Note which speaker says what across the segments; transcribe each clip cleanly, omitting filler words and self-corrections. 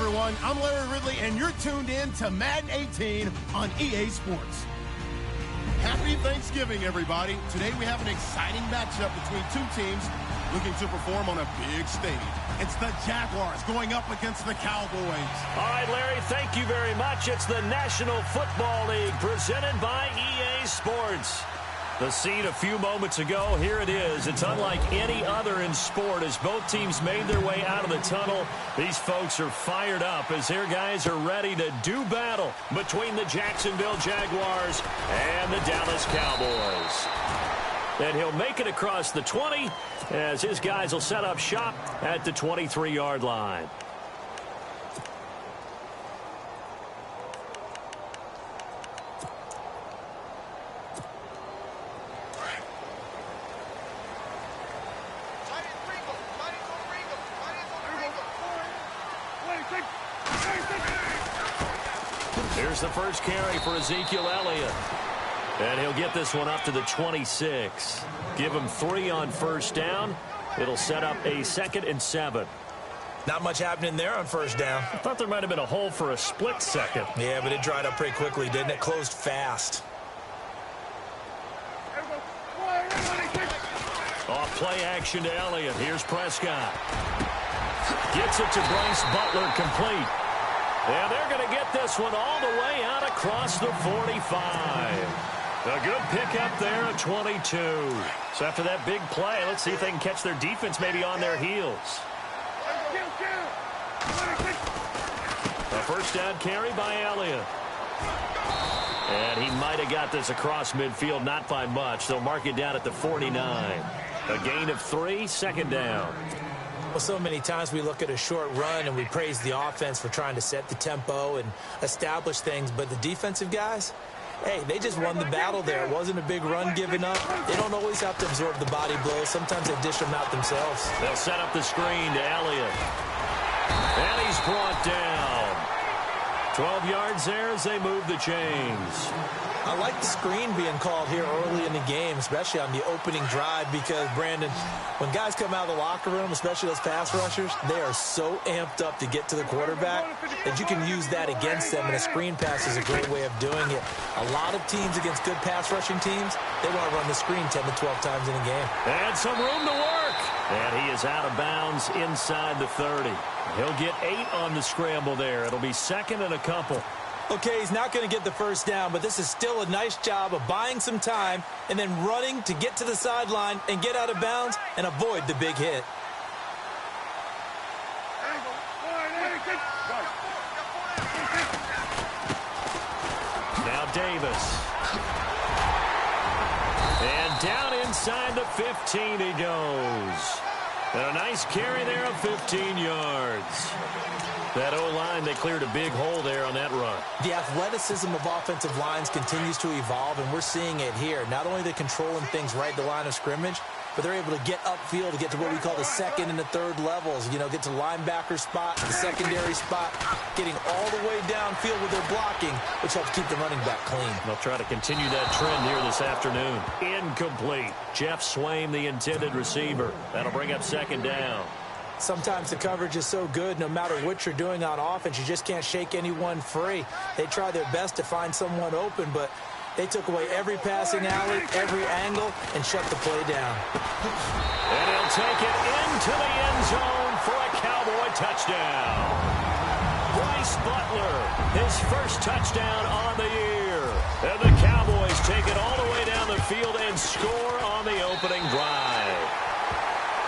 Speaker 1: everyone. I'm Larry Ridley, and you're tuned in to Madden 18 on EA Sports. Happy Thanksgiving, everybody. Today we have an exciting matchup between two teams looking to perform on a big stage. It's the Jaguars going up against the Cowboys.
Speaker 2: All right, Larry, thank you very much. It's the National Football League presented by EA Sports. The scene a few moments ago, here it is. It's unlike any other in sport as both teams made their way out of the tunnel. These folks are fired up as their guys are ready to do battle between the Jacksonville Jaguars and the Dallas Cowboys. And he'll make it across the 20 as his guys will set up shop at the 23-yard line. Here's the first carry for Ezekiel Elliott. And he'll get this one up to the 26. Give him 3 on first down. It'll set up a 2nd and 7.
Speaker 3: Not much happening there on first down.
Speaker 2: I thought there might have been a hole for a split second.
Speaker 3: Yeah, but it dried up pretty quickly, didn't it? Closed fast.
Speaker 2: Off play action to Elliott. Here's Prescott. Gets it to Bryce Butler, complete. And they're going to get this one all the way out across the 45. A good pickup there at 22. So after that big play, let's see if they can catch their defense maybe on their heels. A first down carry by Elliott. And he might have got this across midfield, not by much. They'll mark it down at the 49. A gain of 3, 2nd down.
Speaker 3: Well, so many times we look at a short run and we praise the offense for trying to set the tempo and establish things. But the defensive guys, hey, they just won the battle there. It wasn't a big run given up. They don't always have to absorb the body blows. Sometimes they dish them out themselves.
Speaker 2: They'll set up the screen to Elliott. And he's brought down. 12 yards there as they move the chains.
Speaker 3: I like the screen being called here early in the game, especially on the opening drive, because, Brandon, when guys come out of the locker room, especially those pass rushers, they are so amped up to get to the quarterback that you can use that against them, and a screen pass is a great way of doing it. A lot of teams against good pass rushing teams, they want to run the screen 10 to 12 times in a game.
Speaker 2: And some room to work. And he is out of bounds inside the 30. He'll get 8 on the scramble there. It'll be 2nd and a couple.
Speaker 3: Okay, he's not going to get the first down, but this is still a nice job of buying some time and then running to get to the sideline and get out of bounds and avoid the big hit.
Speaker 2: Now Davis. And down inside the 15 he goes. And a nice carry there of 15 yards. That O-line, they cleared a big hole there on that run.
Speaker 3: The athleticism of offensive lines continues to evolve, and we're seeing it here. Not only are they controlling things right at the line of scrimmage, but they're able to get upfield to get to what we call the 2nd and the 3rd levels. You know, get to the linebacker spot, the secondary spot, getting all the way downfield with their blocking, which helps keep the running back clean.
Speaker 2: They'll try to continue that trend here this afternoon. Incomplete. Jeff Swaim, the intended receiver. That'll bring up 2nd down.
Speaker 3: Sometimes the coverage is so good, no matter what you're doing on offense, you just can't shake anyone free. They try their best to find someone open, but they took away every passing alley, every angle, and shut the play down.
Speaker 2: And he'll take it into the end zone for a Cowboy touchdown. Bryce Butler, his first touchdown on the year. And the Cowboys take it all the way down the field and score on the opening drive.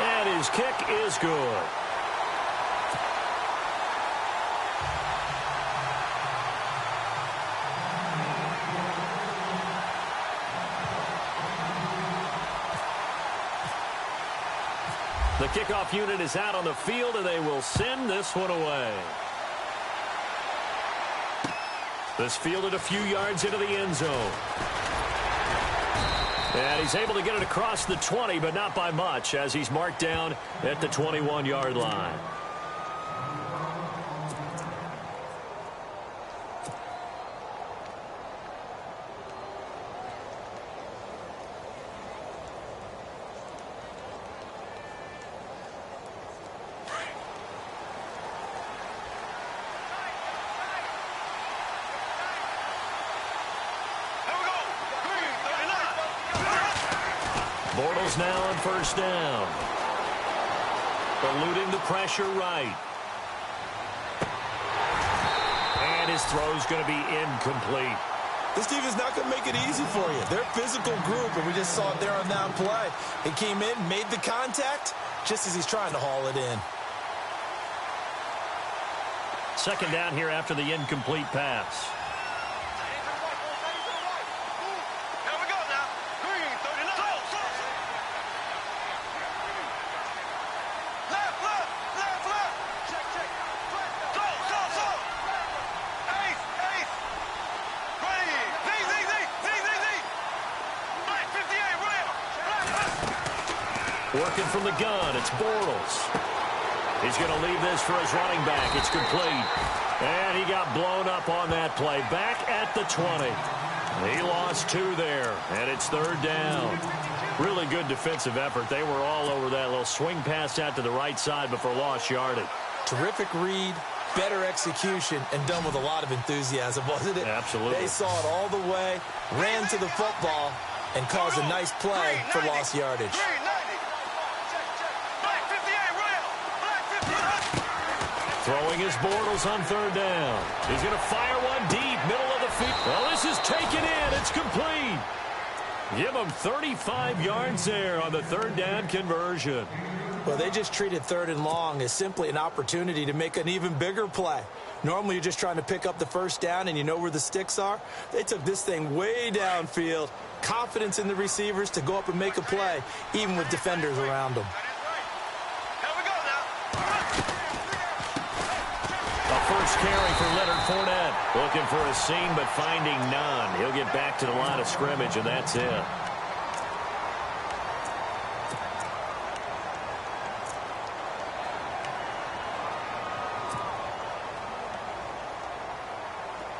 Speaker 2: And his kick is good. The kickoff unit is out on the field, and they will send this one away. This fielded a few yards into the end zone. And he's able to get it across the 20, but not by much, as he's marked down at the 21-yard line. Bortles now on first down. Eluding the pressure right. And his throw's going to be incomplete.
Speaker 3: This defense is not going to make it easy for you. They're a physical group, and we just saw it there on that play. He came in, made the contact, just as he's trying to haul it in.
Speaker 2: Second down here after the incomplete pass. Working from the gun, it's Bortles. He's going to leave this for his running back. It's complete. And he got blown up on that play. Back at the 20. He lost 2 there, and it's third down. Really good defensive effort. They were all over that little swing pass out to the right side before lost yardage.
Speaker 3: Terrific read, better execution, and done with a lot of enthusiasm, wasn't it?
Speaker 2: Absolutely.
Speaker 3: They saw it all the way, ran to the football, and caused a nice play for lost yardage.
Speaker 2: Throwing his Bortles on third down. He's going to fire one deep, middle of the field. Well, this is taken in. It's complete. Give him 35 yards there on the third down conversion.
Speaker 3: Well, they just treated third and long as simply an opportunity to make an even bigger play. Normally, you're just trying to pick up the first down and you know where the sticks are. They took this thing way downfield. Confidence in the receivers to go up and make a play, even with defenders around them.
Speaker 2: First carry for Leonard Fournette. Looking for a seam, but finding none. He'll get back to the line of scrimmage, and that's it.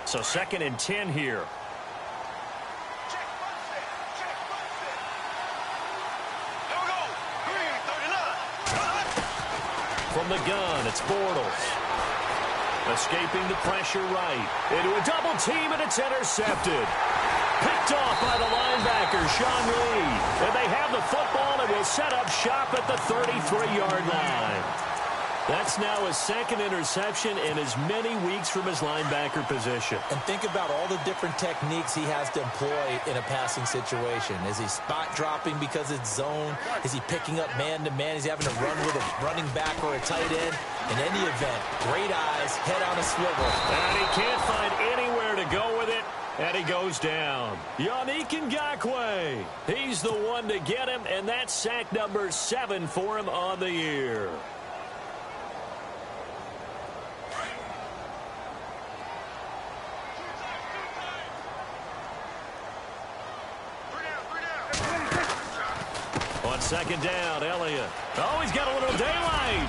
Speaker 2: So 2nd and 10 here. From the gun, it's Bortles. Escaping the pressure right. Into a double team, and it's intercepted. Picked off by the linebacker, Sean Lee. And they have the football and will set up shop at the 33-yard line. That's now his 2nd interception in as many weeks from his linebacker position.
Speaker 3: And think about all the different techniques he has to employ in a passing situation. Is he spot dropping because it's zone? Is he picking up man-to-man? Is he having to run with a running back or a tight end? In any event, great eyes, head on a swivel.
Speaker 2: And he can't find anywhere to go with it, and he goes down. Yannick Ngakoue, he's the one to get him, and that's sack number 7 for him on the year. On 2nd down, Elliott. Oh, he's got a little daylight.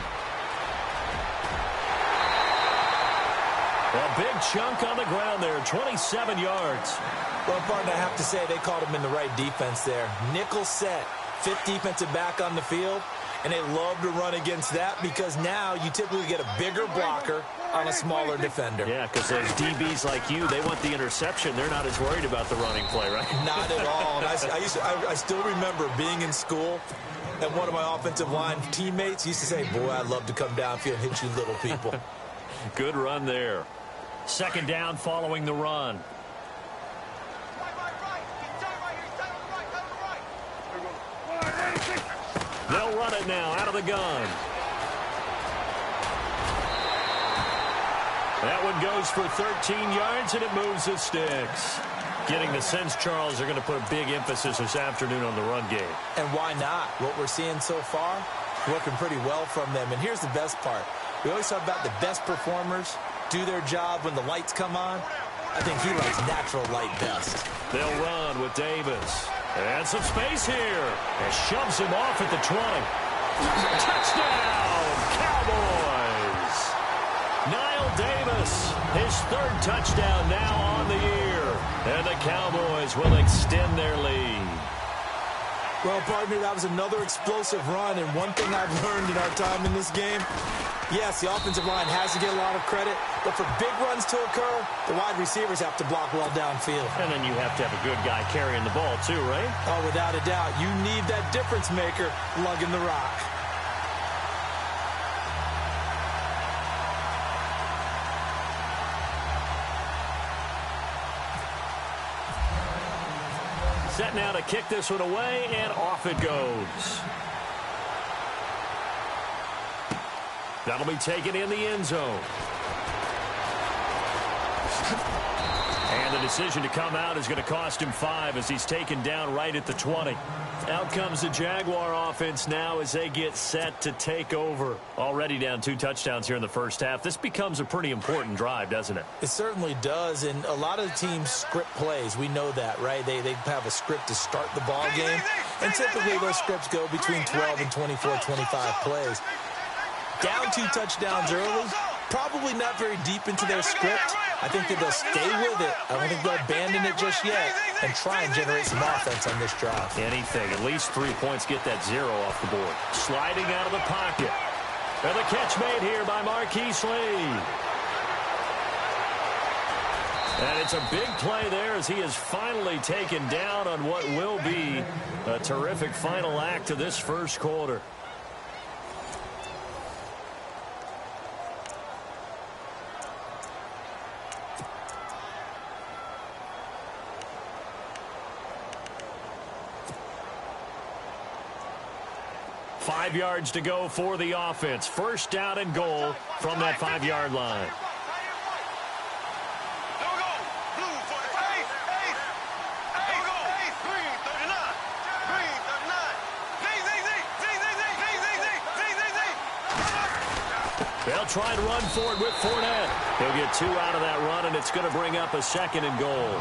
Speaker 2: A big chunk on the ground there, 27 yards.
Speaker 3: Well, partner, I have to say they caught him in the right defense there. Nickel set, 5th defensive back on the field, and they love to run against that because now you typically get a bigger blocker on a smaller defender.
Speaker 2: Yeah, because those DBs like you, they want the interception. They're not as worried about the running play, right?
Speaker 3: Not at all. And I still remember being in school, and one of my offensive line teammates used to say, boy, I'd love to come downfield and hit you little people.
Speaker 2: Good run there. 2nd down following the run. They'll run it now out of the gun. That one goes for 13 yards, and it moves the sticks. Getting the sense, Charles, they're going to put a big emphasis this afternoon on the run game.
Speaker 3: And why not? What we're seeing so far, working pretty well from them. And here's the best part. We always talk about the best performers do their job when the lights come on. I think he likes natural light best.
Speaker 2: They'll run with Davis. And some space here. And shoves him off at the 20. Touchdown, Cowboys. Niall Davis, his 3rd touchdown now on the year. And the Cowboys will extend their lead.
Speaker 3: Well, partner, that was another explosive run. And one thing I've learned in our time in this game, yes, the offensive line has to get a lot of credit, But for big runs to occur, the wide receivers have to block well downfield.
Speaker 2: And then you have to have a good guy carrying the ball too, right?
Speaker 3: Oh, without a doubt. You need that difference maker lugging the rock.
Speaker 2: Set now to kick this one away, and off it goes. That'll be taken in the end zone. And the decision to come out is going to cost him 5 as he's taken down right at the 20. Out comes the Jaguar offense now as they get set to take over. Already down 2 touchdowns here in the first half. This becomes a pretty important drive, doesn't it?
Speaker 3: It certainly does, and a lot of teams script plays. We know that, right? They have a script to start the ball game, and typically those scripts go between 12 and 24, 25 plays. Down 2 touchdowns early, probably not very deep into their script. I think that they'll stay with it. I don't think they'll abandon it just yet and try and generate some offense on this drive.
Speaker 2: Anything, at least 3 points, get that 0 off the board. Sliding out of the pocket. And the catch made here by Marquise Lee. And it's a big play there as he is finally taken down on what will be a terrific final act of this first quarter. Five yards to go for the offense. First down and goal from that 5-yard line. They'll try and run for it with Fournette. He'll get 2 out of that run, and it's going to bring up a 2nd and goal.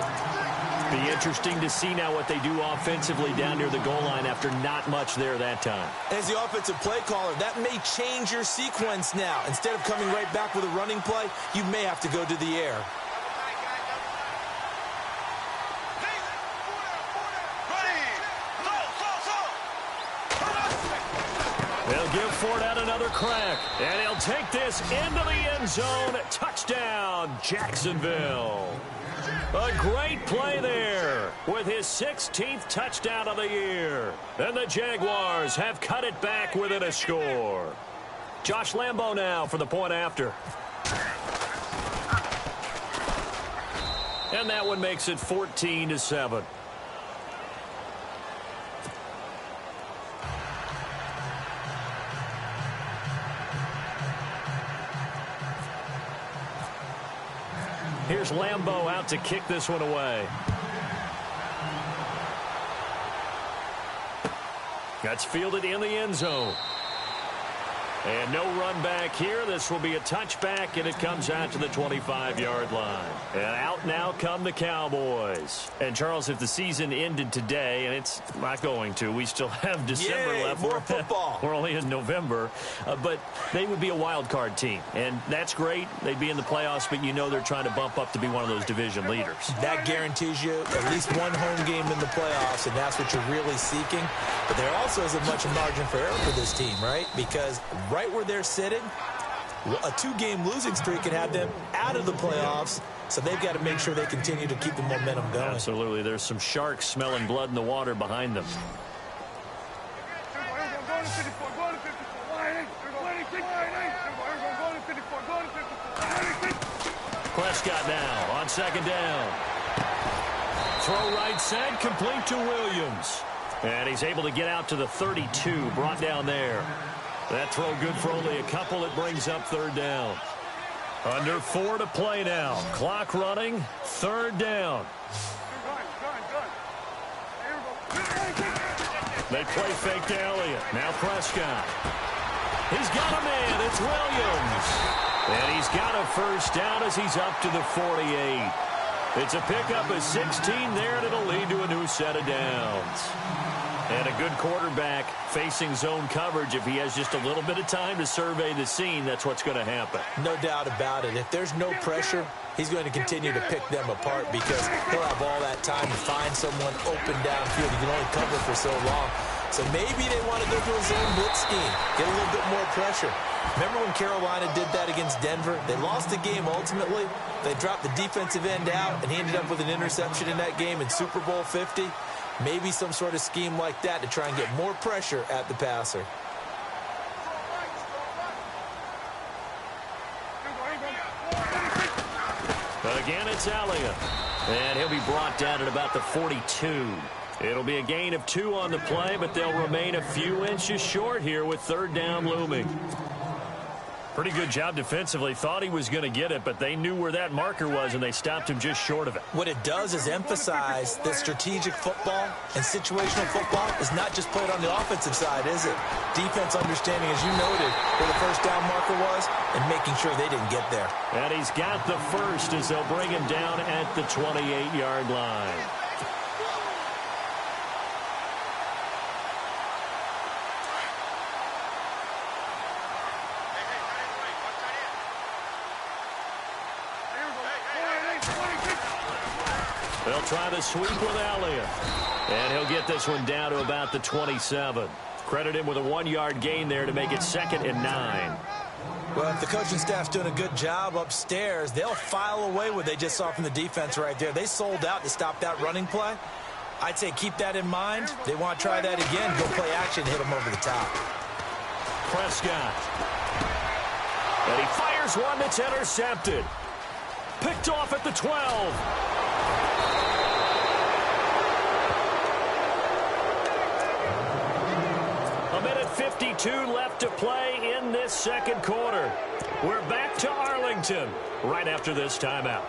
Speaker 2: Be interesting to see now what they do offensively down near the goal line after not much there that time.
Speaker 3: As the offensive play caller, that may change your sequence now. Instead of coming right back with a running play, you may have to go to the air.
Speaker 2: They'll give Fournette another crack, and he'll take this into the end zone. Touchdown, Jacksonville. A great play there with his 16th touchdown of the year. And the Jaguars have cut it back within a score. Josh Lambo now for the point after. And that one makes it 14-7. Here's Lambo out to kick this one away. That's fielded in the end zone. And no run back here. This will be a touchback, and it comes out to the 25-yard line. And out now come the Cowboys. And, Charles, if the season ended today, and it's not going to, we still have December left.
Speaker 3: More football.
Speaker 2: We're only in November. But they would be a wild card team. And that's great. They'd be in the playoffs, but you know they're trying to bump up to be one of those division leaders.
Speaker 3: That guarantees you at least one home game in the playoffs, and that's what you're really seeking. But there also isn't much margin for error for this team, right? Because right where they're sitting, a 2-game losing streak could have them out of the playoffs, so they've got to make sure they continue to keep the momentum going.
Speaker 2: Absolutely. There's some sharks smelling blood in the water behind them. Prescott now on 2nd down. Throw right side, complete to Williams. And he's able to get out to the 32, brought down there. That throw good for only a couple. It brings up 3rd down. Under 4 to play now. Clock running. 3rd down. They play fake to Elliott. Now Prescott. He's got a man. It's Williams. And he's got a first down as he's up to the 48. It's a pickup of 16 there, and it'll lead to a new set of downs. And a good quarterback facing zone coverage. If he has just a little bit of time to survey the scene, that's what's going to happen.
Speaker 3: No doubt about it. If there's no pressure, he's going to continue to pick them apart because he'll have all that time to find someone open downfield. You can only cover for so long. So maybe they want to go to a zone blitz scheme, get a little bit more pressure. Remember when Carolina did that against Denver? They lost the game ultimately. They dropped the defensive end out, and he ended up with an interception in that game in Super Bowl 50. Maybe some sort of scheme like that to try and get more pressure at the passer.
Speaker 2: Again, it's Elliott. And he'll be brought down at about the 42. It'll be a gain of 2 on the play, but they'll remain a few inches short here with third down looming. Pretty good job defensively. Thought he was going to get it, but they knew where that marker was, and they stopped him just short of it.
Speaker 3: What it does is emphasize that strategic football and situational football is not just played on the offensive side, is it? Defense understanding, as you noted, where the first down marker was and making sure they didn't get there.
Speaker 2: And he's got the first as they'll bring him down at the 28-yard line. They'll try to sweep with Elliott. And he'll get this one down to about the 27. Credit him with a 1-yard gain there to make it 2nd and 9.
Speaker 3: Well, if the coaching staff's doing a good job upstairs, they'll file away what they just saw from the defense right there. They sold out to stop that running play. I'd say keep that in mind. They want to try that again. Go play action, hit them over the top.
Speaker 2: Prescott. And he fires one that's intercepted. Picked off at the 12. A minute 52 left to play in this second quarter. We're back to Arlington right after this timeout.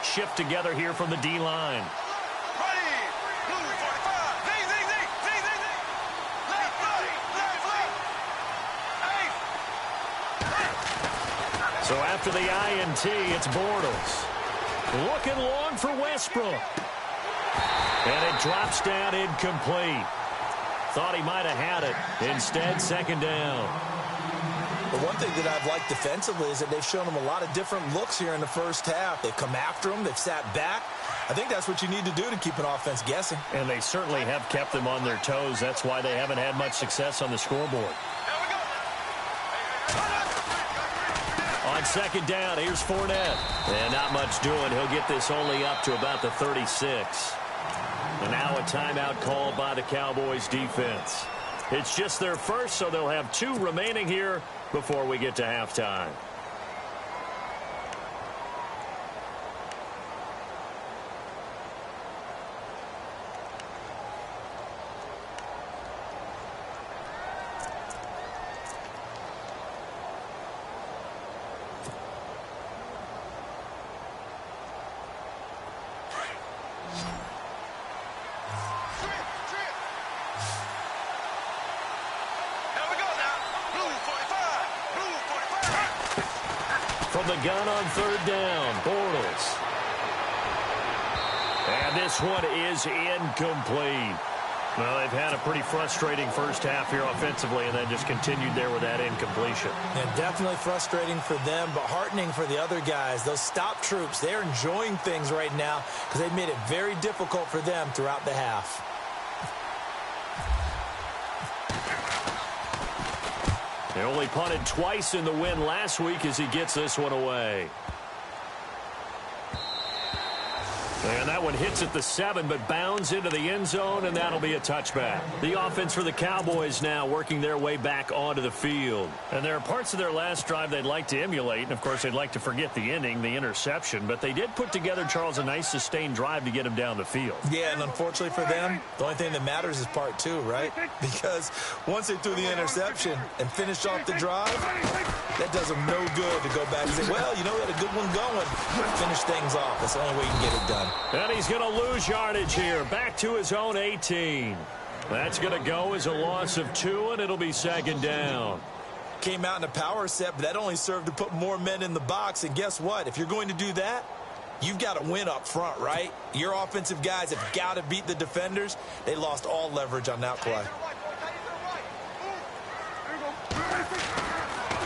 Speaker 2: Shift together here from the D-line. So after the INT, it's Bortles. Looking long for Westbrook. And it drops down incomplete. Thought he might have had it. Instead, second down.
Speaker 3: But one thing that I've liked defensively is that they've shown them a lot of different looks here in the first half. They've come after them. They've sat back. I think that's what you need to do to keep an offense guessing.
Speaker 2: And they certainly have kept them on their toes. That's why they haven't had much success on the scoreboard. On second down, here's Fournette. And not much doing. He'll get this only up to about the 36. And now a timeout called by the Cowboys defense. It's just their first, so they'll have 2 remaining here before we get to halftime. From the gun on third down, Bortles. And this one is incomplete. Well, they've had a pretty frustrating first half here offensively and then just continued there with that incompletion.
Speaker 3: And definitely frustrating for them, but heartening for the other guys. Those stop troops, they're enjoying things right now because they've made it very difficult for them throughout the half.
Speaker 2: They only punted twice in the win last week as he gets this one away. And that one hits at the 7, but bounds into the end zone, and that'll be a touchback. The offense for the Cowboys now working their way back onto the field. And there are parts of their last drive they'd like to emulate, and, of course, they'd like to forget the ending, the interception. But they did put together, Charles, a nice sustained drive to get him down the field.
Speaker 3: Yeah, and unfortunately for them, the only thing that matters is part 2, right? Because once they threw the interception and finished off the drive, that does them no good to go back and say, well, you know, we had a good one going. Finish things off. That's the only way you can get it done.
Speaker 2: And he's going to lose yardage here. Back to his own 18. That's going to go as a loss of 2, and it'll be second down.
Speaker 3: Came out in a power set, but that only served to put more men in the box. And guess what? If you're going to do that, you've got to win up front, right? Your offensive guys have got to beat the defenders. They lost all leverage on that play.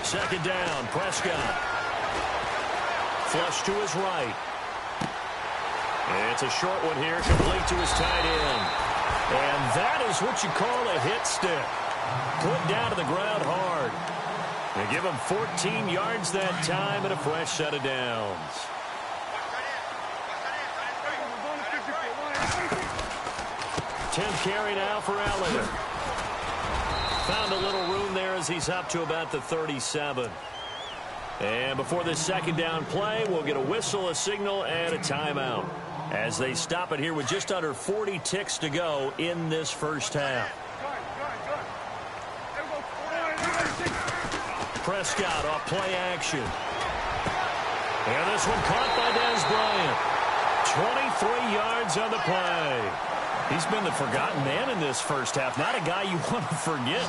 Speaker 2: Second down, Prescott. Flush to his right. And it's a short one here, complete to his tight end. And that is what you call a hit stick. Put down to the ground hard. They give him 14 yards that time and a fresh set of downs. Tenth carry now for Allen. Found a little room there as he's up to about the 37. And before this second down play, we'll get a whistle, a signal, and a timeout as they stop it here with just under 40 ticks to go in this first half. Prescott off play action. And this one caught by Dez Bryant. 23 yards on the play. He's been the forgotten man in this first half. Not a guy you want to forget.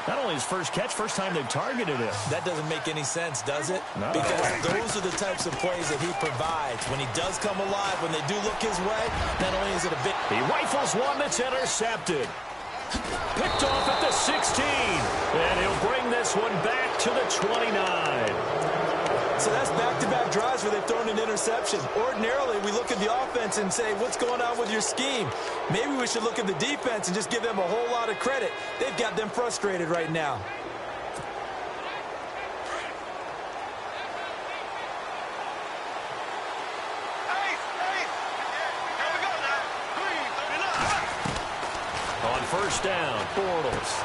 Speaker 2: Not only his first catch, first time they've targeted him.
Speaker 3: That doesn't make any sense, does it?
Speaker 2: No.
Speaker 3: Because those are the types of plays that he provides. When he does come alive, when they do look his way, not only is it a bit...
Speaker 2: He rifles one that's intercepted. Picked off at the 16. And he'll bring this one back to the 29.
Speaker 3: So that's back-to-back drives where they've thrown an interception. Ordinarily, we look at the offense and say, what's going on with your scheme? Maybe we should look at the defense and just give them a whole lot of credit. They've got them frustrated right now.
Speaker 2: On first down, Bortles.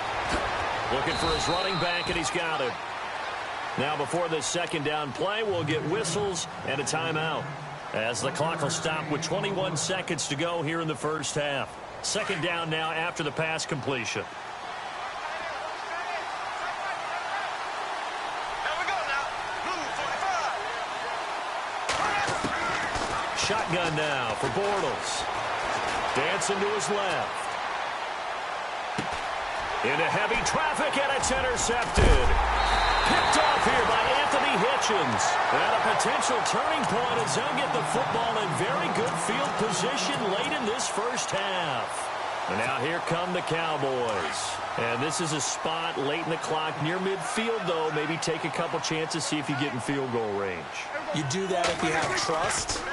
Speaker 2: Looking for his running back, and he's got it. Now, before this second down play, we'll get whistles and a timeout as the clock will stop with 21 seconds to go here in the first half. Second down now after the pass completion. Shotgun now for Bortles. Dancing to his left. Into heavy traffic, and it's intercepted. Picked off here by Anthony Hitchens. And a potential turning point as they'll get the football in very good field position late in this first half. And now here come the Cowboys. And this is a spot late in the clock near midfield, though. Maybe take a couple chances, see if you get in field goal range.
Speaker 3: You do that if you have trust,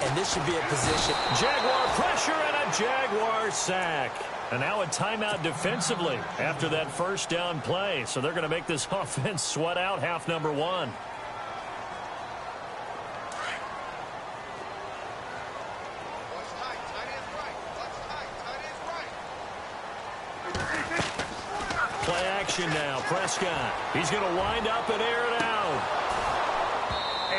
Speaker 3: and this should be a position.
Speaker 2: Jaguar pressure and a Jaguar sack. And now a timeout defensively after that first down play. So they're going to make this offense sweat out half number one. Play action now. Prescott. He's going to wind up and air it out.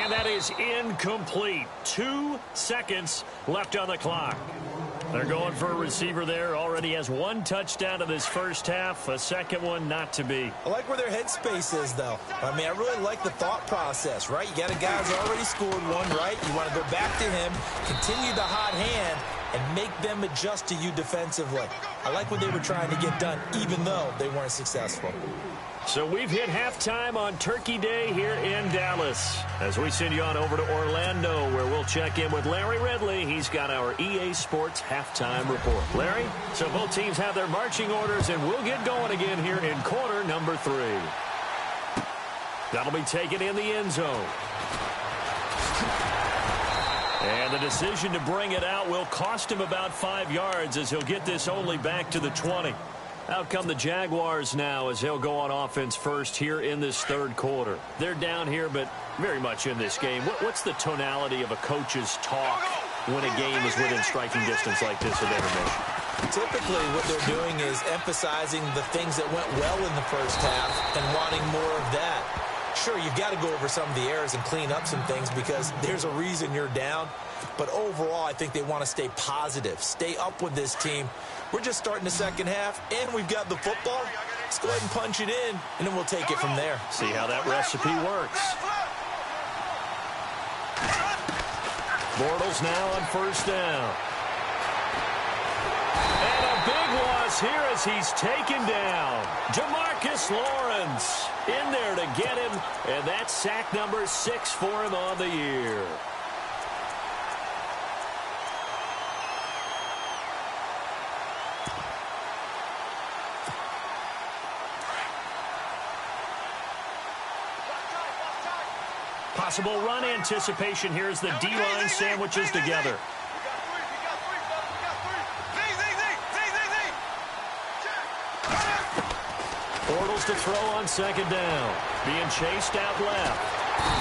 Speaker 2: And that is incomplete. 2 seconds left on the clock. They're going for a receiver there. Already has 1 touchdown in this first half. A second one not to be.
Speaker 3: I like where their headspace is, though. I mean, I really like the thought process, right? You got a guy who's already scored one, right? You want to go back to him, continue the hot hand, and make them adjust to you defensively. I like what they were trying to get done, even though they weren't successful.
Speaker 2: So we've hit halftime on Turkey Day here in Dallas. As we send you on over to Orlando, where we'll check in with Larry Ridley. He's got our EA Sports halftime report. Larry, so both teams have their marching orders, and we'll get going again here in quarter number 3. That'll be taken in the end zone. And the decision to bring it out will cost him about 5 yards as he'll get this only back to the 20. Out come the Jaguars now as they'll go on offense first here in this third quarter. They're down here, but very much in this game. What's the tonality of a coach's talk when a game is within striking distance like this at intermission?
Speaker 3: Typically, what they're doing is emphasizing the things that went well in the first half and wanting more of that. Sure, you've got to go over some of the errors and clean up some things because there's a reason you're down. But overall, I think they want to stay positive, stay up with this team. We're just starting the second half, and we've got the football. Let's go ahead and punch it in, and then we'll take it from there.
Speaker 2: See how that recipe works. Bortles now on first down. And a big loss here as he's taken down. Jamarcus Lawrence in there to get him, and that's sack number 6 for him on the year. Possible run anticipation here as the D-line sandwiches together. Bortles to throw on second down. Being chased out left.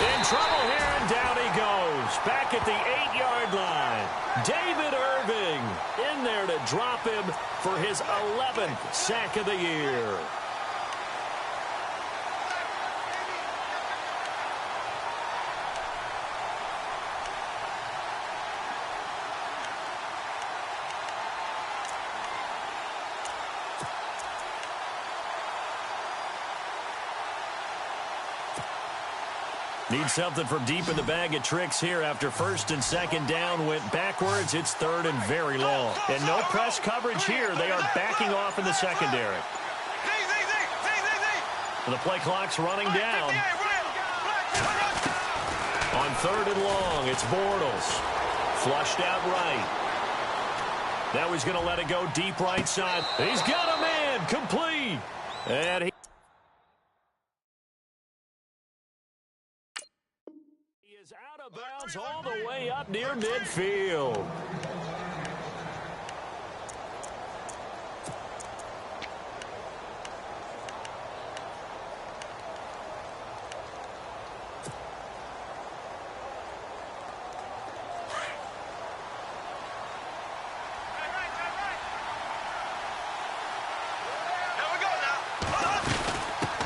Speaker 2: In trouble here, and down he goes. Back at the 8-yard line. David Irving in there to drop him for his 11th sack of the year. Need something from deep in the bag of tricks here after first and second down went backwards. It's third and very long. And no press coverage here. They are backing off in the secondary. The play clock's running down. On third and long, it's Bortles. Flushed out right. Now he's going to let it go deep right side. He's got a man complete. And he is out of bounds all the way up near midfield.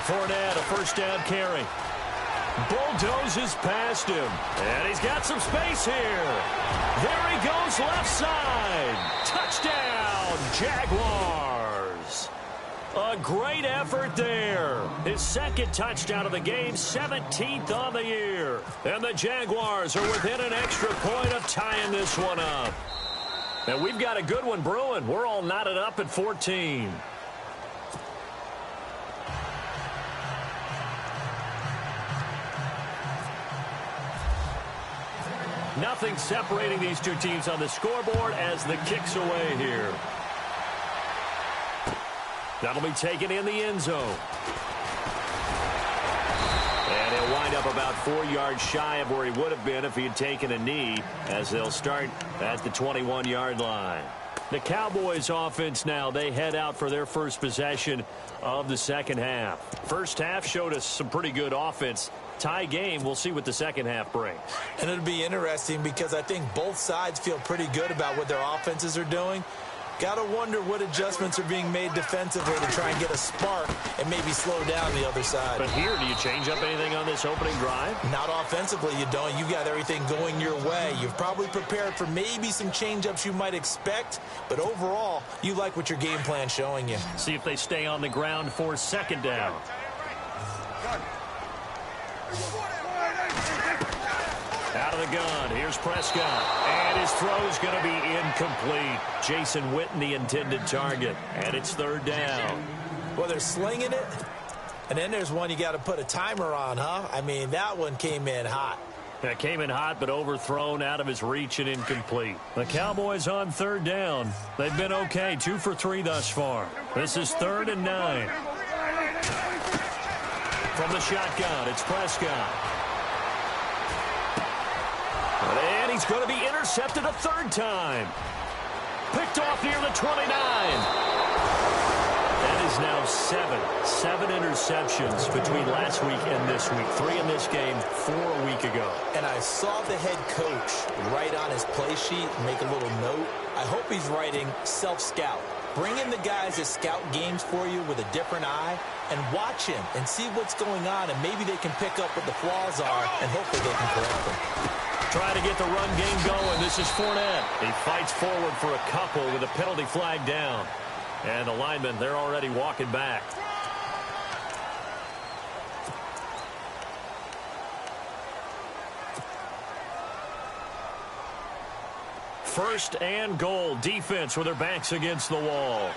Speaker 2: Fournette, a first down carry. Bulldozes past him. And he's got some space here. There he goes left side. Touchdown, Jaguars. A great effort there. His second touchdown of the game, 17th on the year. And the Jaguars are within an extra point of tying this one up. And we've got a good one brewing. We're all knotted up at 14. Nothing separating these two teams on the scoreboard as the kick's away here. That'll be taken in the end zone. And he'll wind up about 4 yards shy of where he would have been if he had taken a knee, as they'll start at the 21-yard line. The Cowboys offense now, they head out for their first possession of the second half. First half showed us some pretty good offense. Tie game, we'll see what the second half brings.
Speaker 3: And it'll be interesting because I think both sides feel pretty good about what their offenses are doing. Got to wonder what adjustments are being made defensively to try and get a spark and maybe slow down the other side.
Speaker 2: But here, do you change up anything on this opening drive?
Speaker 3: Not offensively, you don't. You got everything going your way. You've probably prepared for maybe some change-ups you might expect, but overall, you like what your game plan's showing you.
Speaker 2: See if they stay on the ground for second down. Out of the gun, here's Prescott. And his throw's going to be incomplete. Jason Witten, the intended target. And it's third down.
Speaker 3: Well, they're slinging it. And then there's one you got to put a timer on, huh? I mean, that one came in hot.
Speaker 2: That came in hot, but overthrown, out of his reach and incomplete. The Cowboys on third down. They've been okay, 2 for 3 thus far. This is 3rd and 9. From the shotgun, it's Prescott. And he's going to be intercepted a third time. Picked off near the 29. That is now 7 interceptions between last week and this week. 3 in this game, 4 a week ago.
Speaker 3: And I saw the head coach write on his play sheet, make a little note. I hope he's writing self-scout. Bring in the guys that scout games for you with a different eye and watch him and see what's going on, and maybe they can pick up what the flaws are and hopefully they can correct them.
Speaker 2: Trying to get the run game going. This is Fournette. He fights forward for a couple with a penalty flag down. And the linemen, they're already walking back. First and goal. Defense with their backs against the wall.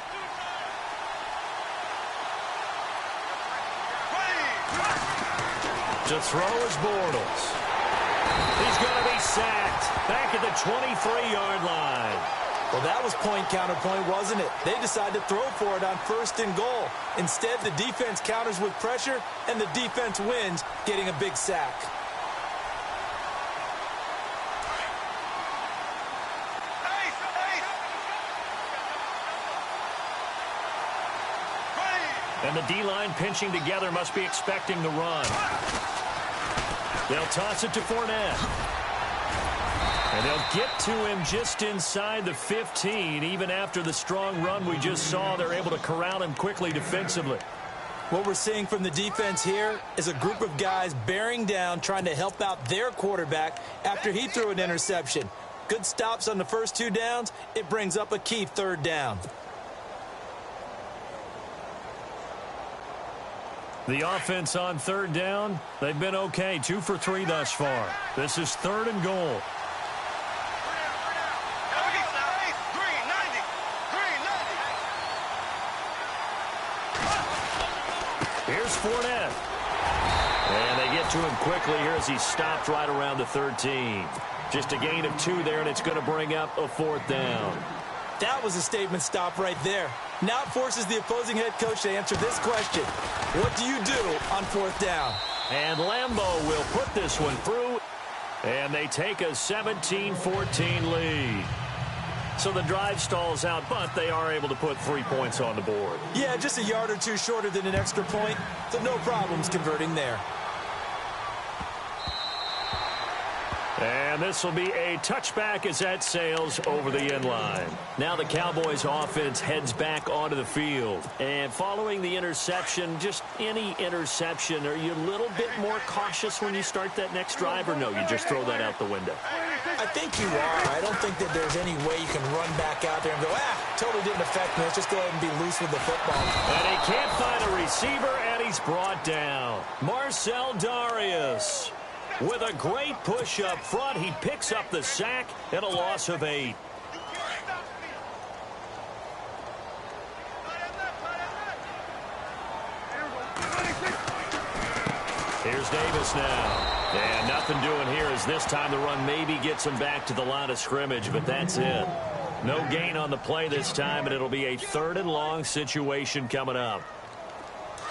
Speaker 2: To throw is Bortles. He's going to be sacked back at the 23-yard line.
Speaker 3: Well, that was point counterpoint, wasn't it? They decided to throw for it on 1st and goal. Instead, the defense counters with pressure, and the defense wins, getting a big sack.
Speaker 2: And the D-line pinching together must be expecting the run. They'll toss it to Fournette. And they'll get to him just inside the 15. Even after the strong run we just saw, they're able to corral him quickly defensively.
Speaker 3: What we're seeing from the defense here is a group of guys bearing down, trying to help out their quarterback after he threw an interception. Good stops on the first 2 downs. It brings up a key 3rd down.
Speaker 2: The offense on 3rd down, they've been okay. 2 for 3 thus far. This is 3rd and goal. Here's Fournette. And they get to him quickly here as he stopped right around the 13. Just a gain of 2 there, and it's going to bring up a 4th down.
Speaker 3: That was a statement stop right there. Now it forces the opposing head coach to answer this question. What do you do on 4th down?
Speaker 2: And Lambeau will put this one through, and they take a 17-14 lead. So the drive stalls out, but they are able to put 3 points on the board.
Speaker 3: Yeah, just a yard or 2 shorter than an extra point, so no problems converting there.
Speaker 2: And this will be a touchback as that sails over the end line. Now the Cowboys offense heads back onto the field. And following the interception, just any interception, are you a little bit more cautious when you start that next drive, or no, you just throw that out the window?
Speaker 3: I think you are. I don't think that there's any way you can run back out there and go, totally didn't affect me. Let's just go ahead and be loose with the football.
Speaker 2: And he can't find a receiver, and he's brought down. Marcel Darius. With a great push up front, he picks up the sack and a loss of 8. Here's Davis now. And nothing doing here as this time the run maybe gets him back to the line of scrimmage, but that's it. No gain on the play this time, and it'll be a 3rd and long situation coming up.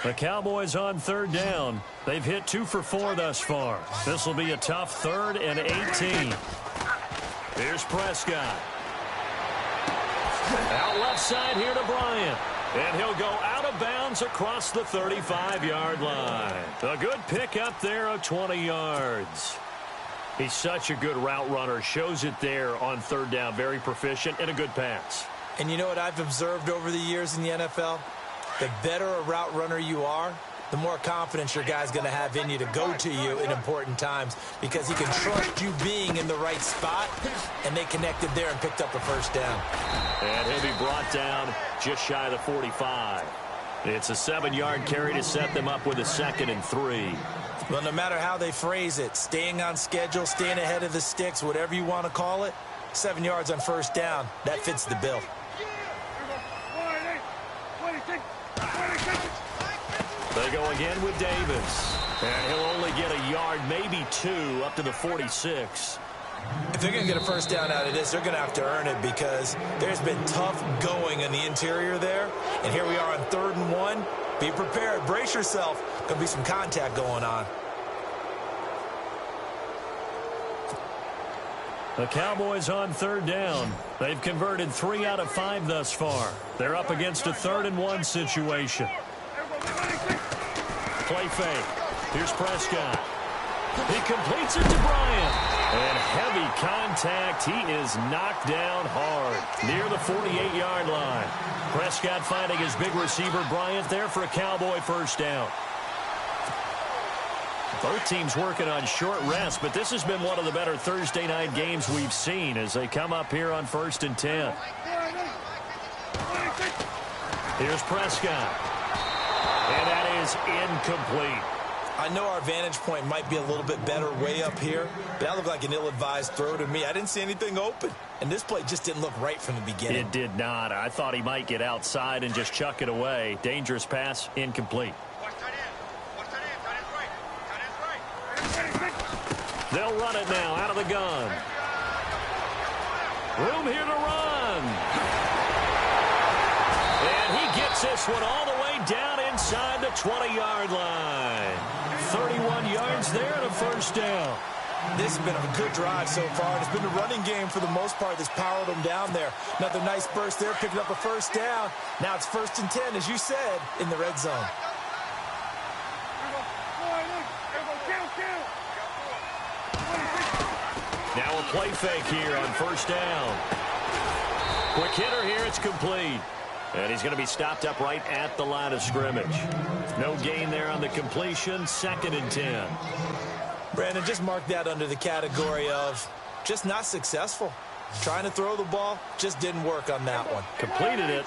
Speaker 2: The Cowboys on 3rd down. They've hit 2 for 4 thus far. This will be a tough 3rd and 18. Here's Prescott. Out left side here to Bryant. And he'll go out of bounds across the 35-yard line. A good pickup there of 20 yards. He's such a good route runner. Shows it there on 3rd down. Very proficient and a good pass.
Speaker 3: And you know what I've observed over the years in the NFL? The better a route runner you are, the more confidence your guy's going to have in you to go to you in important times, because he can trust you being in the right spot, and they connected there and picked up a 1st down.
Speaker 2: And he'll be brought down just shy of the 45. It's a 7-yard carry to set them up with a 2nd and 3.
Speaker 3: Well, no matter how they phrase it, staying on schedule, staying ahead of the sticks, whatever you want to call it, 7 yards on 1st down, that fits the bill.
Speaker 2: They go again with Davis. And he'll only get a yard, maybe 2, up to the 46.
Speaker 3: If they're going to get a 1st down out of this, they're going to have to earn it, because there's been tough going in the interior there. And here we are on 3rd and 1. Be prepared. Brace yourself. Going to be some contact going on.
Speaker 2: The Cowboys on 3rd down. They've converted 3 out of 5 thus far. They're up against a 3rd and 1 situation. Play fake. Here's Prescott. He completes it to Bryant. And heavy contact. He is knocked down hard near the 48-yard line. Prescott finding his big receiver Bryant there for a Cowboy 1st down. Both teams working on short rest, but this has been one of the better Thursday night games we've seen as they come up here on 1st and 10. Here's Prescott. And that is incomplete.
Speaker 3: I know our vantage point might be a little bit better way up here, but that looked like an ill-advised throw to me. I didn't see anything open, and this play just didn't look right from the beginning.
Speaker 2: It did not. I thought he might get outside and just chuck it away. Dangerous pass, incomplete. They'll run it now out of the gun. Room here to run. And he gets this one all the way down inside the 20-yard line. 31 yards there and a 1st down.
Speaker 3: This has been a good drive so far, and it's been the running game for the most part that's powered them down there. Another nice burst there, picking up a first down. Now it's 1st and 10, as you said, in the red zone.
Speaker 2: Now a play fake here on 1st down. Quick hitter here, it's complete. And he's going to be stopped up right at the line of scrimmage. No gain there on the completion, 2nd and 10.
Speaker 3: Brandon, just mark that under the category of just not successful. Trying to throw the ball, just didn't work on that one.
Speaker 2: Completed it.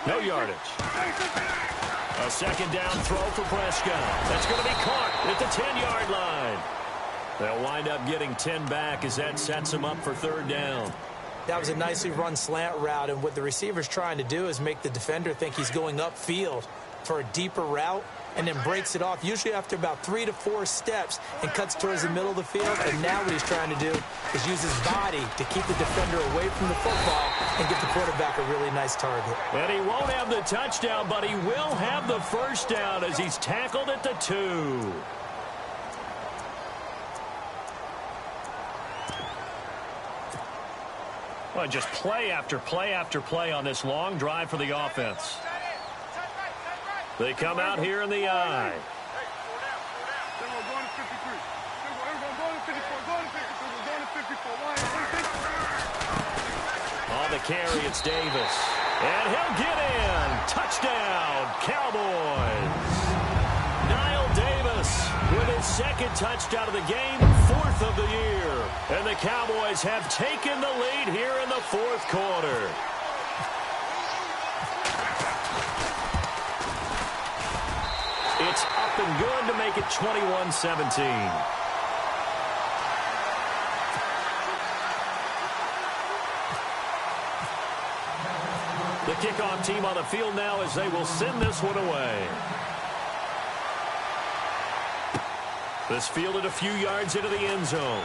Speaker 2: No yardage. A 2nd down throw for Prescott. That's going to be caught at the 10-yard line. They'll wind up getting 10 back as that sets them up for 3rd down.
Speaker 3: That was a nicely run slant route, and what the receiver's trying to do is make the defender think he's going upfield for a deeper route and then breaks it off, usually after about 3 to 4 steps, and cuts towards the middle of the field. And now what he's trying to do is use his body to keep the defender away from the football and give the quarterback a really nice target.
Speaker 2: And he won't have the touchdown, but he will have the 1st down as he's tackled at the 2. Well, just play after play after play on this long drive for the offense. They come out here in the eye. On the carry, it's Davis. And he'll get in. Touchdown, Cowboys. Niall Davis with his 2nd touchdown of the game, 4th of the year. And the Cowboys have taken the lead here in the 4th quarter. It's up and good to make it 21-17. The kickoff team on the field now as they will send this one away. This fielded a few yards into the end zone.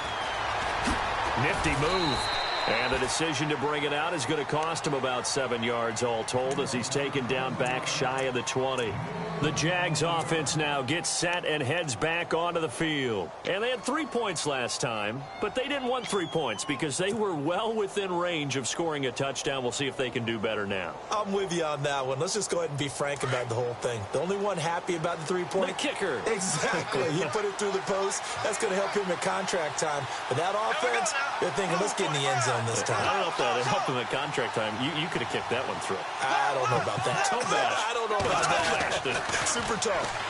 Speaker 2: Nifty move. And the decision to bring it out is going to cost him about 7 yards all told as he's taken down back shy of the 20. The Jags offense now gets set and heads back onto the field. And they had 3 points last time, but they didn't want 3 points because they were well within range of scoring a touchdown. We'll see if they can do better now.
Speaker 3: I'm with you on that one. Let's just go ahead and be frank about the whole thing. The only one happy about the 3-point.
Speaker 2: The kicker.
Speaker 3: Exactly. He put it through the post. That's going to help him at contract time. But that offense, they're thinking, let's get in the end zone this time.
Speaker 2: I don't know if that helped him at contract time. You could have kicked that one through.
Speaker 3: I don't know about that.
Speaker 2: I
Speaker 3: don't know about that. Super tough.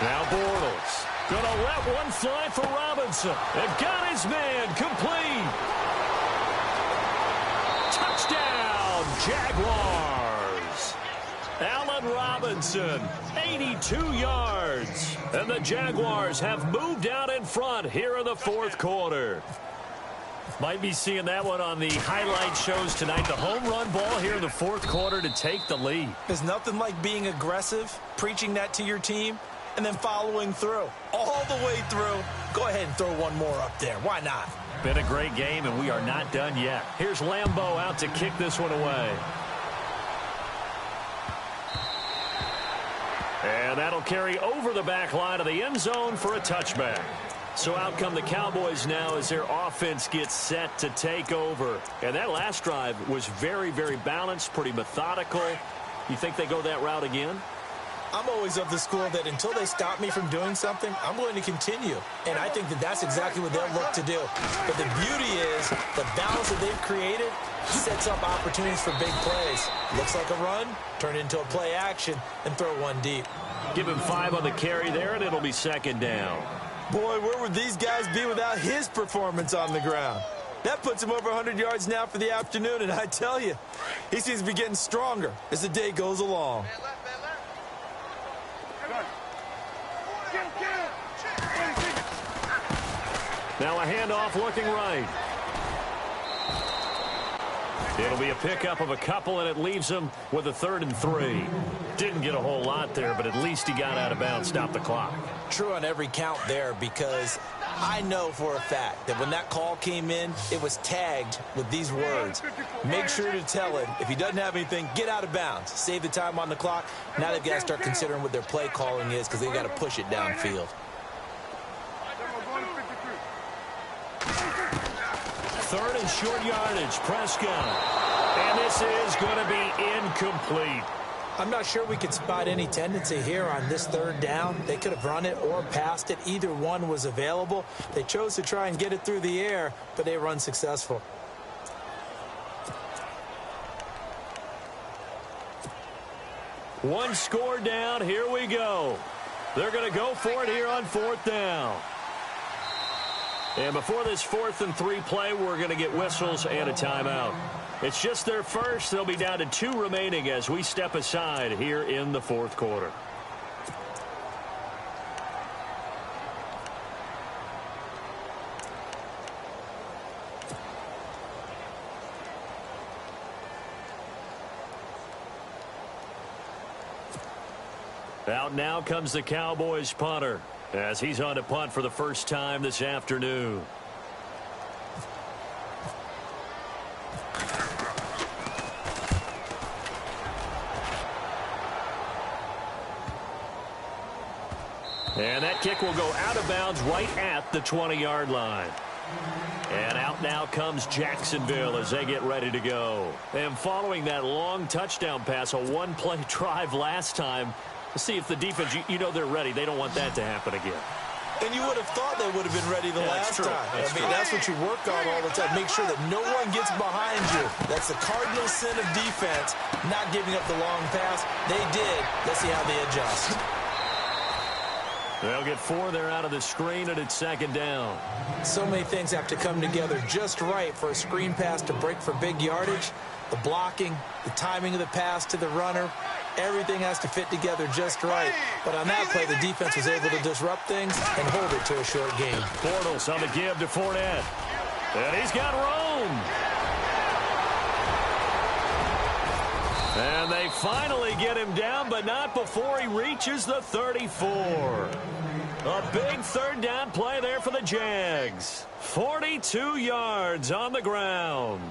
Speaker 2: Now Bortles gonna let one fly for Robinson. They've got his man complete. Touchdown, Jaguars. Allen Robinson, 82 yards. And the Jaguars have moved out in front here in the 4th quarter. Might be seeing that one on the highlight shows tonight. The home run ball here in the 4th quarter to take the lead.
Speaker 3: There's nothing like being aggressive, preaching that to your team, and then following through. All the way through. Go ahead and throw one more up there. Why not?
Speaker 2: Been a great game, and we are not done yet. Here's Lambeau out to kick this one away. And that'll carry over the back line of the end zone for a touchback. So out come the Cowboys now as their offense gets set to take over. And that last drive was very, very balanced, pretty methodical. You think they go that route again?
Speaker 3: I'm always of the school that until they stop me from doing something, I'm going to continue. And I think that that's exactly what they'll look to do. But the beauty is the balance that they've created sets up opportunities for big plays. Looks like a run, turn it into a play action, and throw one deep.
Speaker 2: Give him 5 on the carry there, and it'll be 2nd down.
Speaker 3: Boy, where would these guys be without his performance on the ground? That puts him over 100 yards now for the afternoon, and I tell you, he seems to be getting stronger as the day goes along.
Speaker 2: Now a handoff looking right. It'll be a pickup of a couple, and it leaves him with a 3rd and 3. Didn't get a whole lot there, but at least he got out of bounds, stopped the clock.
Speaker 3: True on every count there, because I know for a fact that when that call came in, it was tagged with these words. Make sure to tell him, if he doesn't have anything, get out of bounds. Save the time on the clock. Now they've got to start considering what their play calling is because they've got to push it downfield.
Speaker 2: third and short yardage. Prescott. And this is going to be incomplete.
Speaker 3: I'm not sure we could spot any tendency here on this third down. They could have run it or passed it. Either one was available. They chose to try and get it through the air, but they were unsuccessful.
Speaker 2: One score down. Here we go. They're going to go for it here on fourth down. And before this 4th and 3 play, we're going to get whistles and a timeout. It's just their first. They'll be down to 2 remaining as we step aside here in the fourth quarter. Out now comes the Cowboys punter as he's on to punt for the first time this afternoon. And that kick will go out of bounds right at the 20-yard line. And out now comes Jacksonville as they get ready to go. And following that long touchdown pass, a one-play drive last time, let's see if the defense, you know they're ready. They don't want that to happen again.
Speaker 3: And you would have thought they would have been ready the last time. That's what you work on all the time. Make sure that no one gets behind you. That's the cardinal sin of defense, not giving up the long pass. They did. Let's see how they adjust.
Speaker 2: They'll get 4 there out of the screen, and it's second down.
Speaker 3: So many things have to come together just right for a screen pass to break for big yardage. The blocking, the timing of the pass to the runner, everything has to fit together just right. But on that play, the defense was able to disrupt things and hold it to a short game.
Speaker 2: Bortles on the give to Fournette. And he's got room. And they finally get him down, but not before he reaches the 34. A big third down play there for the Jags. 42 yards on the ground.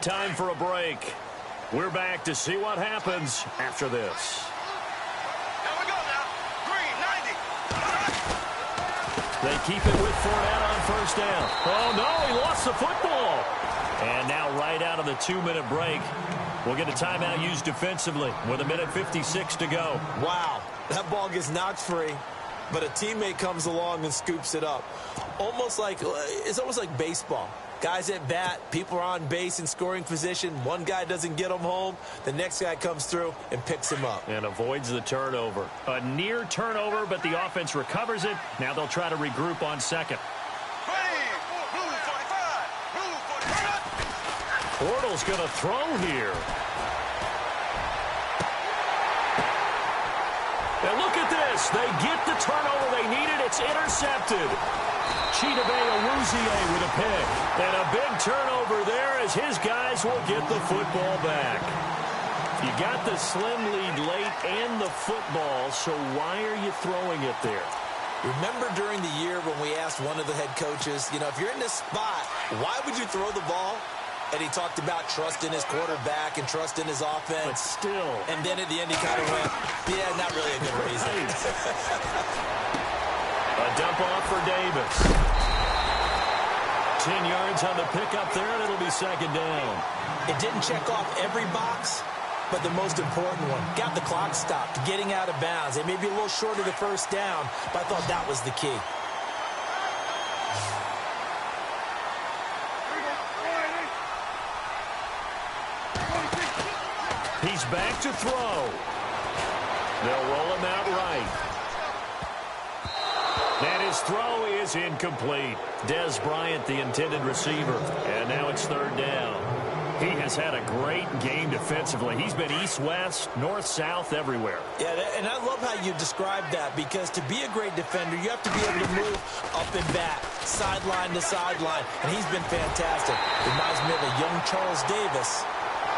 Speaker 2: Time for a break. We're back to see what happens after this.
Speaker 4: Here we go now. Green, 90.
Speaker 2: They keep it with Fournette on first down. Oh, no, he lost the football. And now right out of the 2-minute break, we'll get a timeout used defensively with 1:56 to go.
Speaker 3: Wow, that ball gets knocked free, but a teammate comes along and scoops it up. It's almost like baseball. Guys at bat, people are on base in scoring position. One guy doesn't get him home. The next guy comes through and picks him up.
Speaker 2: And avoids the turnover. A near turnover, but the offense recovers it. Now they'll try to regroup on second. Bortles going to throw here. And look at this. They get the turnover they needed. It's intercepted. Chidobe Awuzie with a pick. And a big turnover there as his guys will get the football back. You got the slim lead late and the football, so why are you throwing it there?
Speaker 3: Remember during the year when we asked one of the head coaches, if you're in this spot, why would you throw the ball? And he talked about trust in his quarterback and trust in his offense.
Speaker 2: But still.
Speaker 3: And then at the end he kind of went, yeah, not really a good reason.
Speaker 2: A dump off for Davis. 10 yards on the pickup there, and it'll be second down.
Speaker 3: It didn't check off every box, but the most important one. Got the clock stopped, getting out of bounds. They may be a little short of the first down, but I thought that was the key.
Speaker 2: He's back to throw. They'll roll him out right. And his throw is incomplete. Des Bryant, the intended receiver. And now it's third down. He has had a great game defensively. He's been east-west, north-south, everywhere.
Speaker 3: Yeah, and I love how you describe that, because to be a great defender, you have to be able to move up and back, sideline to sideline. And he's been fantastic. Reminds me of a young Charles Davis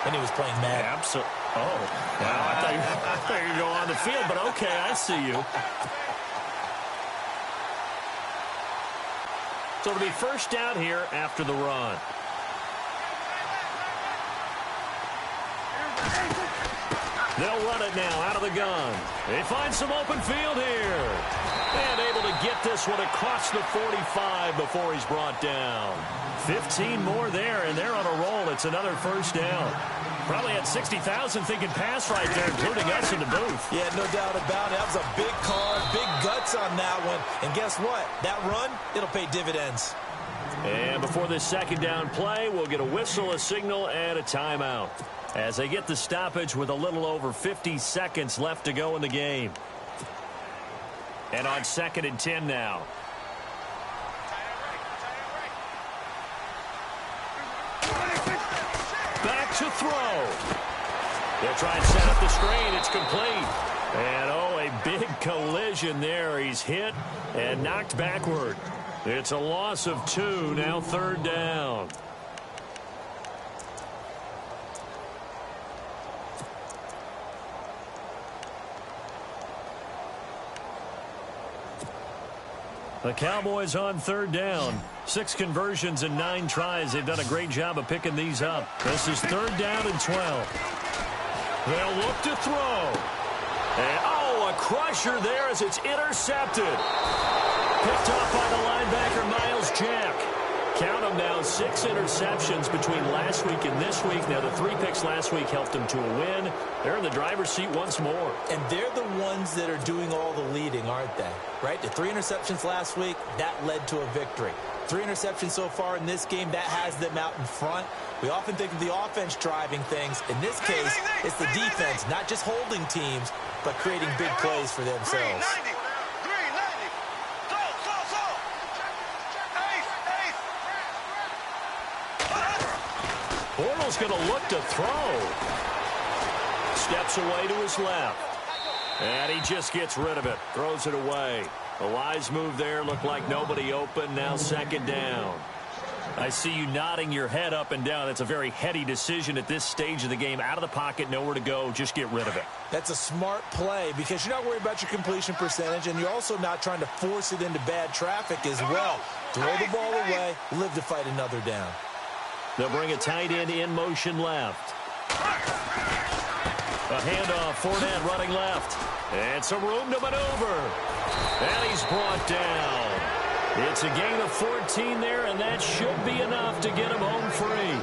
Speaker 3: when he was playing Madden.
Speaker 2: Absolutely. Oh, well, I thought you were going to go on the field, but okay, I see you. So it'll be first down here after the run. They'll run it now out of the gun. They find some open field here. And able to get this one across the 45 before he's brought down. 15 more there, and they're on a roll. It's another first down. Probably had 60,000 thinking pass right there, including us in the booth.
Speaker 3: Yeah, no doubt about it. That was a big call, big guts on that one. And guess what? That run, it'll pay dividends.
Speaker 2: And before this second down play, we'll get a whistle, a signal, and a timeout. As they get the stoppage with a little over 50 seconds left to go in the game. And on 2nd and 10 now. Back to throw. They'll try and set up the screen. It's complete. And, oh, a big collision there. He's hit and knocked backward. It's a loss of 2, now 3rd down. The Cowboys on 3rd down. 6 conversions and 9 tries. They've done a great job of picking these up. This is 3rd down and 12. They'll look to throw. And, oh, a crusher there as it's intercepted. Picked off by the linebacker, Miles Jack. Count them now, 6 interceptions between last week and this week. Now, the 3 picks last week helped them to a win. They're in the driver's seat once more.
Speaker 3: And they're the ones that are doing all the leading, aren't they? Right? The 3 interceptions last week, that led to a victory. 3 interceptions so far in this game, that has them out in front. We often think of the offense driving things. In this case, it's the defense, not just holding teams, but creating big plays for themselves.
Speaker 2: Bortles going to look to throw. Steps away to his left. And he just gets rid of it. Throws it away. A wise move there. Looked like nobody open. Now 2nd down. I see you nodding your head up and down. That's a very heady decision at this stage of the game. Out of the pocket, nowhere to go. Just get rid of it.
Speaker 3: That's a smart play because you're not worried about your completion percentage, and you're also not trying to force it into bad traffic as well. Throw the ball away. Live to fight another down.
Speaker 2: They'll bring a tight end in motion left. A handoff, Fournette running left. And some room to maneuver. And he's brought down. It's a gain of 14 there, and that should be enough to get him home free.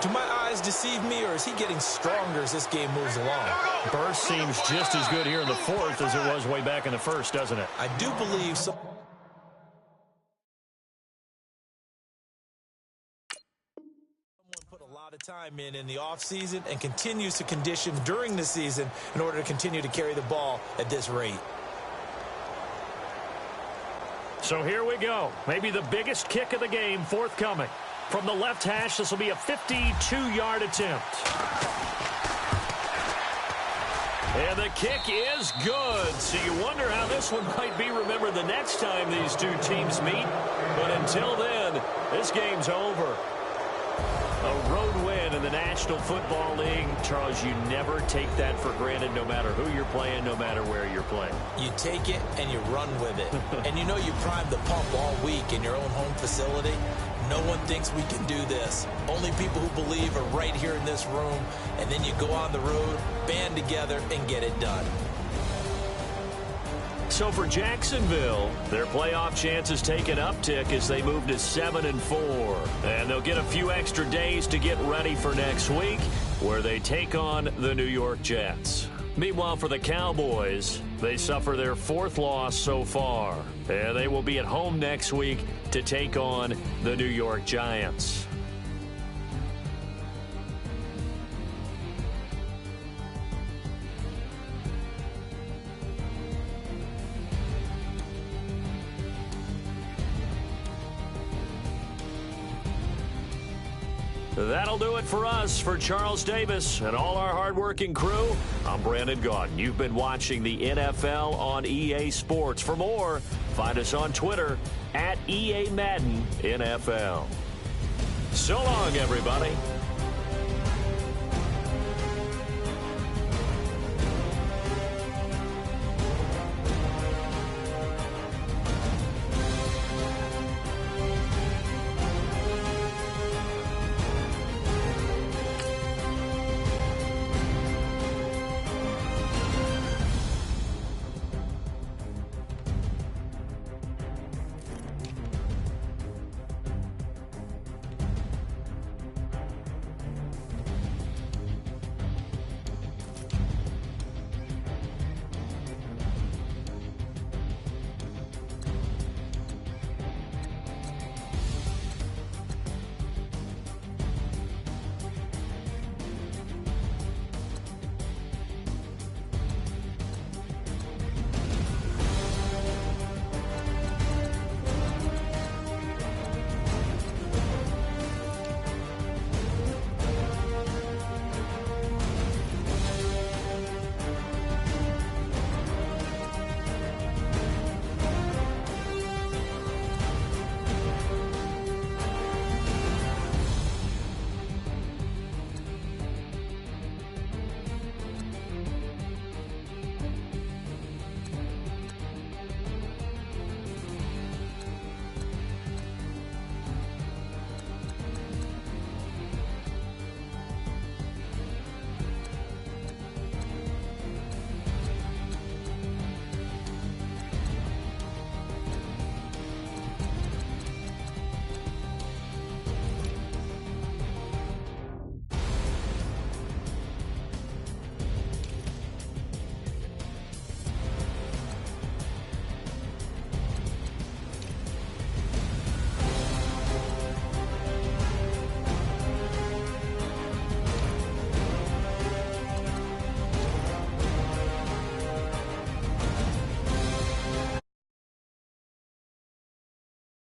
Speaker 3: Do my eyes deceive me, or is he getting stronger as this game moves along?
Speaker 2: Burst seems just as good here in the 4th as it was way back in the 1st, doesn't it?
Speaker 3: I do believe so. Of time in the offseason and continues to condition during the season in order to continue to carry the ball at this rate.
Speaker 2: So here we go. Maybe the biggest kick of the game forthcoming. From the left hash, this will be a 52-yard attempt. And the kick is good. So you wonder how this one might be remembered the next time these two teams meet. But until then, this game's over. A road win in the National Football League. Charles, you never take that for granted no matter who you're playing, no matter where you're playing.
Speaker 3: You take it and you run with it. And you know you primed the pump all week in your own home facility. No one thinks we can do this. Only people who believe are right here in this room. And then you go on the road, band together, and get it done.
Speaker 2: So for Jacksonville, their playoff chances take an uptick as they move to 7-4. And they'll get a few extra days to get ready for next week, where they take on the New York Jets. Meanwhile, for the Cowboys, they suffer their 4th loss so far. And they will be at home next week to take on the New York Giants. That'll do it for us. For Charles Davis and all our hardworking crew, I'm Brandon Gaudin. You've been watching the NFL on EA Sports. For more, find us on Twitter @EA Madden NFL. So long, everybody.